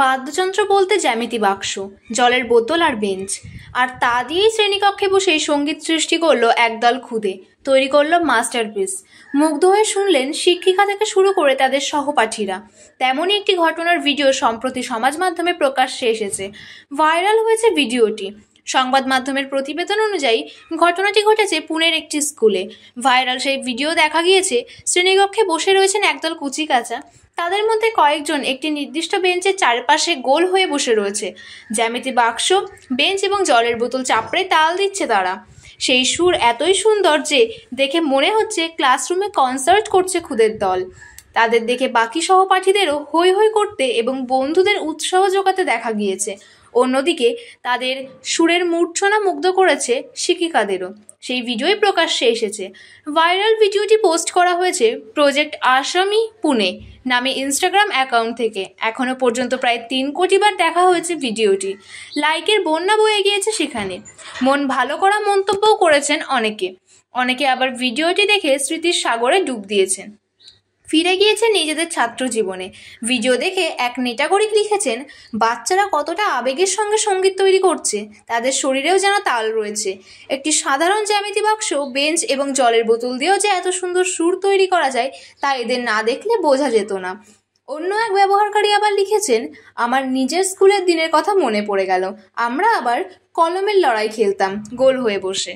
বাদ্যযন্ত্র বলতে জ্যামিতি বাক্স, জলের বোতল আর বেঞ্চ, আর তা দিয়েই শ্রেণীকক্ষে বসেই সঙ্গীত সৃষ্টি করলো একদল খুদে, তৈরি করলো মাস্টারপিস। মুগ্ধ হয়ে শুনলেন শিক্ষিকা থেকে শুরু করে তাদের সহপাঠীরা। তেমনই একটি ঘটনার ভিডিও সম্প্রতি সমাজ মাধ্যমে প্রকাশ্যে এসেছে। ভাইরাল হয়েছে ভিডিওটি। সংবাদ মাধ্যমের প্রতিবেদন অনুযায়ী ঘটনাটি ঘটেছে পুনের একটি স্কুলে। ভাইরাল সেই ভিডিও দেখা গিয়েছে শ্রেণীকক্ষে বসে রয়েছেন একদল কুচিকাঁচা। তাদের মধ্যে কয়েকজন একটি নির্দিষ্ট বেঞ্চের চারপাশে গোল হয়ে বসে রয়েছে। জ্যামিতি বাক্স, বেঞ্চ এবং জলের বোতল চাপড়ে তাল দিচ্ছে তারা। সেই সুর এতই সুন্দর যে দেখে মনে হচ্ছে ক্লাসরুমে কনসার্ট করছে খুদের দল। তাদের দেখে বাকি সহপাঠীদেরও হৈ হৈ করতে এবং বন্ধুদের উৎসাহ জোগাতে দেখা গিয়েছে। অন্যদিকে তাদের সুরের মূর্ছনা মুগ্ধ করেছে শিক্ষিকাদেরও। সেই ভিডিওই প্রকাশ্যে এসেছে। ভাইরাল ভিডিওটি পোস্ট করা হয়েছে প্রজেক্ট আসামি পুনে নামে ইনস্টাগ্রাম অ্যাকাউন্ট থেকে। এখনও পর্যন্ত প্রায় 3 কোটি বার দেখা হয়েছে ভিডিওটি। লাইকের বন্যা বয়ে গিয়েছে সেখানে। মন ভালো করা মন্তব্যও করেছেন অনেকে আবার ভিডিওটি দেখে স্মৃতির সাগরে ডুব দিয়েছেন, ফিরে গিয়েছে নিজেদের ছাত্র জীবনে। ভিডিও দেখে এক নেটাগরিক লিখেছেন, বাচ্চারা কতটা আবেগের সঙ্গে সঙ্গীত তৈরি করছে, তাদের শরীরেও যেন তাল রয়েছে। একটি সাধারণ জ্যামিতি বাক্স, বেঞ্চ এবং জলের বোতল দিয়েও যে এত সুন্দর সুর তৈরি করা যায় তা এদের না দেখলে বোঝা যেত না। অন্য এক ব্যবহারকারী আবার লিখেছেন, আমার নিজের স্কুলের দিনের কথা মনে পড়ে গেল। আমরা আবার কলমের লড়াই খেলতাম গোল হয়ে বসে।